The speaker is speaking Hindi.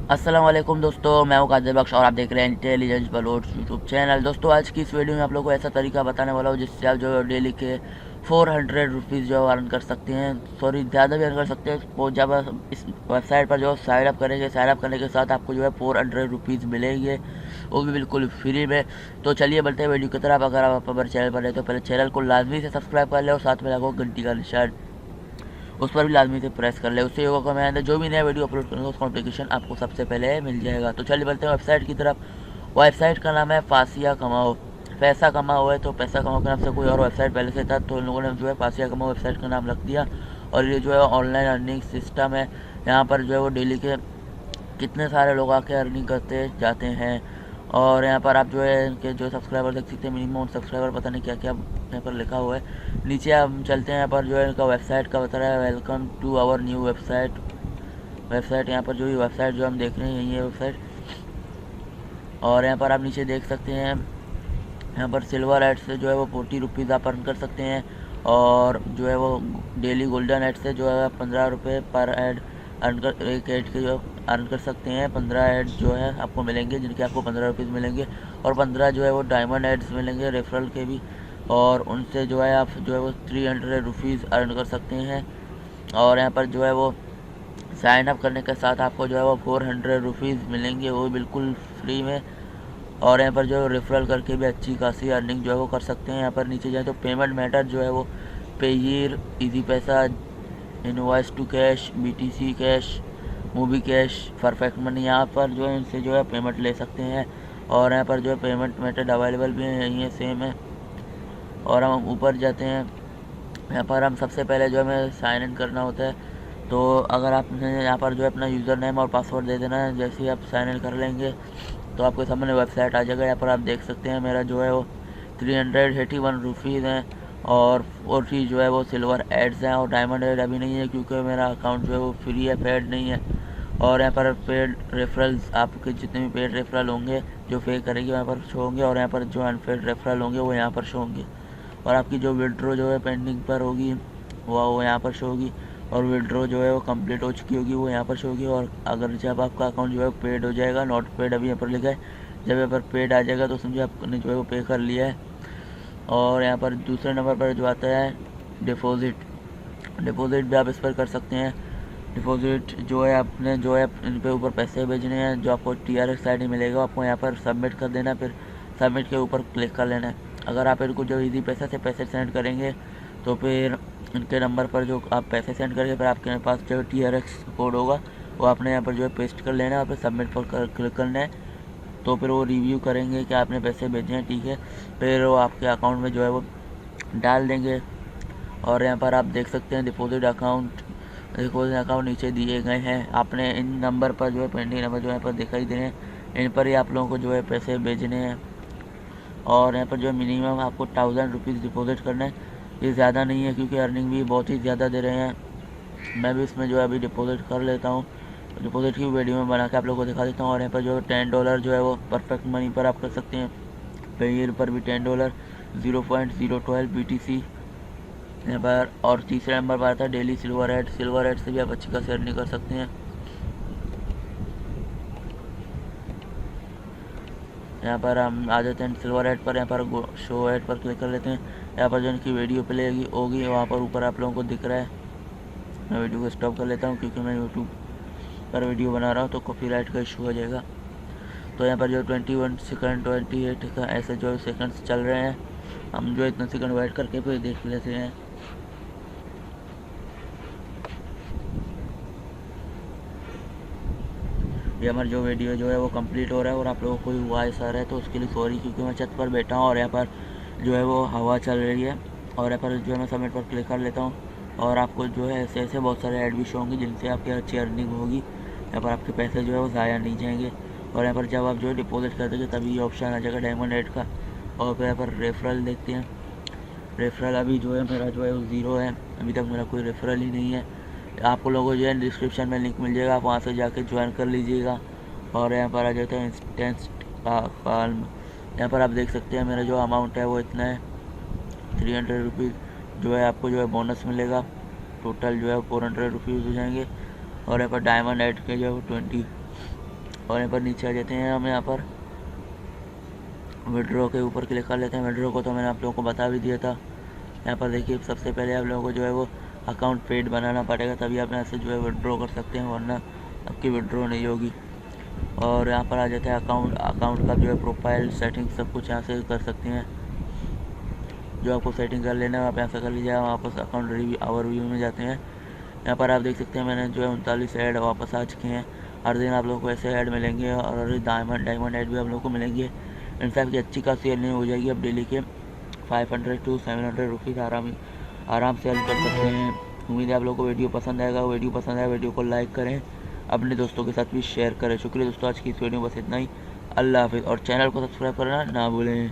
अस्सलाम वालेकुम दोस्तों, मैं हूं कादिर बख्श और आप देख रहे हैं इंटेलिजेंस बलोट यूट्यूब चैनल। दोस्तों आज की इस वीडियो में आप लोगों को ऐसा तरीका बताने वाला हूं जिससे आप जो डेली के 400 रुपीज़ जो अर्न कर सकते हैं, सॉरी ज़्यादा भी अर्न कर सकते हैं। वो जब आप इस वेबसाइट पर जो साइन अप करेंगे, साइन अप करने के साथ आपको जो है 400 रुपीज़ मिलेंगे, वो भी बिल्कुल फ्री में। तो चलिए बढ़ते हैं वीडियो की तरफ। अगर आप हमारे चैनल पर हैं तो पहले चैनल को लाजमी से सब्सक्राइब कर लें और साथ में लगो घंटी का निशान, उस पर भी लाजमी से प्रेस कर ले। उससे होगा कि मैं अंदर जो भी नया वीडियो अपलोड करूँगा उसका नोटिफिकेशन आपको सबसे पहले मिल जाएगा। तो चलिए बढ़ते हैं वेबसाइट की तरफ। वेबसाइट का नाम है पासिया कमाओ, पैसा कमाओ है। तो पैसा कमाओ के नाम से कोई और वेबसाइट पहले से था, तो इन लोगों ने जो है पासिया कमाओ वेबसाइट का नाम रख दिया। और ये जो है ऑनलाइन अर्निंग सिस्टम है। यहाँ पर जो है वो डेली के कितने सारे लोग आके अर्निंग करते जाते हैं। और यहाँ पर आप जो है इनके जो सब्सक्राइबर देख सकते हैं, मिनिमम सब्सक्राइबर पता नहीं क्या क्या यहाँ पर लिखा हुआ है। नीचे हम चलते हैं, यहाँ पर जो है इनका वेबसाइट का बता रहा है, welcome to our new website. यहाँ पर जो भी वेबसाइट जो हम देख रहे हैं यही है वेबसाइट। और यहाँ पर आप नीचे देख सकते हैं, यहाँ पर सिल्वर एड से जो है वो 40 रुपीज़ आप अर्न कर सकते हैं। और जो है वो डेली गोल्डन एड से जो है 15 रुपये पर एड अर्न कर, एक एड के जो अर्न कर सकते हैं। 15 एड जो है आपको मिलेंगे, जिनके आपको 15 रुपीज़ मिलेंगे। और 15 जो है वो डायमंड एड्स मिलेंगे रेफरल के भी, और उनसे जो है आप जो है वो 300 रुपीज़ अर्न कर सकते हैं। और यहाँ पर जो है वो साइन अप करने के साथ आपको जो है वो 400 रुपीज़ मिलेंगे, वो बिल्कुल फ्री में। और यहाँ पर जो रेफरल करके भी अच्छी खासी अर्निंग जो है वो कर सकते हैं। यहाँ पर नीचे जाए तो पेमेंट मेथड जो है वो Payeer, Easypaisa, invoice to cash, BTC cash, movie cash, perfect money, यहाँ पर जो है इनसे जो है पेमेंट ले सकते हैं। और यहाँ पर जो है पेमेंट मेथड अवेलेबल भी है, यही है, सेम है। और हम ऊपर जाते हैं, यहाँ पर हम सबसे पहले जो हमें साइन इन करना होता है। तो अगर आपने यहाँ पर जो है अपना यूज़र नेम और पासवर्ड दे देना है, जैसे ही आप साइन इन कर लेंगे तो आपके सामने वेबसाइट आ जाएगा। यहाँ पर आप देख सकते हैं मेरा जो है वो 381 रुपीज़ हैं। और चीज़ जो है वो सिल्वर एड्स हैं, और डायमंड एड अभी नहीं है क्योंकि मेरा अकाउंट जो है वो फ्री है, पेड नहीं है। और यहाँ पर पेड रेफरल्स, आपके जितने भी पेड रेफरल होंगे जो पे करेंगे वहाँ पर शो होंगे, और यहाँ पर जो अनपेड रेफरल होंगे वो यहाँ पर शो होंगे। और आपकी जो विड्रो जो है पेंडिंग पर होगी वो यहाँ पर शो होगी, और विड्रो जो है वो कंप्लीट हो चुकी होगी वो यहाँ पर शो होगी। और अगर जब आपका अकाउंट जो है पेड हो जाएगा, नॉट पेड अभी यहाँ पर लिखा है, जब यहाँ पर पेड आ जाएगा तो समझो आपने जो है वो पे कर लिया है। और यहाँ पर दूसरे नंबर पर जो आता है डिपॉजिट भी आप इस पर कर सकते हैं। डिपॉजिट जो है आपने जो है इन पे ऊपर पैसे भेजने हैं, जो आपको TRX ID मिलेगा आपको यहाँ पर सबमिट कर देना, फिर सबमिट के ऊपर क्लिक कर लेना है। अगर आप इनको जो इजी पैसा से पैसे सेंड करेंगे तो फिर इनके नंबर पर जो आप पैसे सेंड करेंगे, फिर आपके पास जो TRX कोड होगा वो आपने यहाँ पर जो है पेस्ट कर लेना है, और फिर सबमिट पर क्लिक करना है। तो फिर वो रिव्यू करेंगे कि आपने पैसे भेजे हैं, ठीक है, फिर वो आपके अकाउंट में जो है वो डाल देंगे। और यहाँ पर आप देख सकते हैं डिपॉजिट अकाउंट नीचे दिए गए हैं। आपने इन नंबर पर जो है पेंडिंग नंबर जो यहाँ पर दिखाई दे रहे हैं, इन पर ही आप लोगों को जो है पैसे भेजने हैं। और यहाँ पर जो है मिनिमम आपको 1000 रुपीज़ डिपॉजिट करना है, ये ज़्यादा नहीं है क्योंकि अर्निंग भी बहुत ही ज़्यादा दे रहे हैं। मैं भी इसमें जो है अभी डिपॉजिट कर लेता हूँ, डिपॉजिट की वीडियो में बना के आप लोगों को दिखा देता हूँ। और यहाँ पर जो है $10 जो है वो परफेक्ट मनी पर आप कर सकते हैं, पेयर पर भी $10, 0.012 BTC यहाँ पर। और तीसरे नंबर पर आता है डेली सिल्वर एड से भी आप अच्छी खासी अर्निंग कर सकते हैं। यहाँ पर हम आ जाते हैं सिल्वर एड पर, यहाँ पर शो एड पर क्लिक कर लेते हैं। यहाँ पर जो इनकी वीडियो प्ले होगी वहाँ पर ऊपर आप लोगों को दिख रहा है। मैं वीडियो को स्टॉप कर लेता हूँ क्योंकि मैं यूट्यूब पर वीडियो बना रहा हूँ तो कॉपीराइट का इशू हो जाएगा। तो यहाँ पर जो 21 सेकंड 28 का ऐसे जो सेकंड्स चल रहे हैं, हम जो इतना सेकंड वेट करके फिर देख लेते हैं। ये हमारा जो वीडियो जो है वो कंप्लीट हो रहा है, और आप लोगों को कोई वॉइस आ रहा है तो उसके लिए सॉरी, क्योंकि मैं छत पर बैठा हूँ और यहाँ पर जो है वो हवा चल रही है। और यहाँ पर जो है मैं सबमिट पर क्लिक कर लेता हूँ, और आपको जो है ऐसे ऐसे बहुत सारे ऐड भी शो होंगे जिनसे आपकी अच्छी अर्निंग होगी। यहाँ पर आपके पैसे जो है वो ज़ाया नहीं जाएंगे। और यहाँ पर जब आप जो है डिपॉजिट कर देंगे तभी ये ऑप्शन आ जाएगा डायमंड ऐड का। और फिर यहाँ पर रेफरल देखते हैं, रेफरल अभी जो है मेरा जो है वो 0 है, अभी तक मेरा कोई रेफरल ही नहीं है। आप लोगों को जो है डिस्क्रिप्शन में लिंक मिल जाएगा, आप वहाँ से जाके ज्वाइन कर लीजिएगा। और यहाँ पर आ जाता है इंस्टेंस कॉल, यहाँ पर आप देख सकते हैं मेरा जो अमाउंट है वो इतना है, 300 रुपीज़ जो है आपको जो है बोनस मिलेगा। टोटल जो है 400 रुपीज़ हो जाएंगे। और यहाँ पर डायमंड ऐड के जो है वो और यहाँ पर नीचे आ जाते हैं हम। यहाँ पर विड्रॉ के ऊपर क्लिक कर लेते हैं। विड्रॉ को तो मैंने आप लोगों को बता भी दिया था। यहाँ पर देखिए सबसे पहले आप लोगों को जो है वो अकाउंट पेड बनाना पड़ेगा, तभी आप यहाँ से जो है विड्रॉ कर सकते हैं, वरना आपकी विड्रॉ नहीं होगी। और यहाँ पर आ जाता है अकाउंट का जो है प्रोफाइल सेटिंग, सब कुछ यहाँ से कर सकते हैं। जो आपको सेटिंग कर लेना है आप यहाँ से कर लीजिए। वापस अकाउंट ओवरव्यू में जाते हैं। यहाँ पर आप देख सकते हैं मैंने जो है 39 ऐड वापस आ चुके हैं। हर दिन आप लोगों को ऐसे ऐड मिलेंगे और डायमंड ऐड भी आप लोगों को मिलेंगे। इनफैक्ट की अच्छी खासी अर्निंग हो जाएगी। अब डेली के 500 to 700 रुपीज़ आराम से अर्न कर सकते हैं। उम्मीद है आप लोगों को वीडियो पसंद आएगा। वीडियो पसंद आया वीडियो को लाइक करें, अपने दोस्तों के साथ भी शेयर करें। शुक्रिया दोस्तों, आज की इस वीडियो में बस इतना ही। अल्लाह हाफिज़। और चैनल को सब्सक्राइब करना ना भूलें।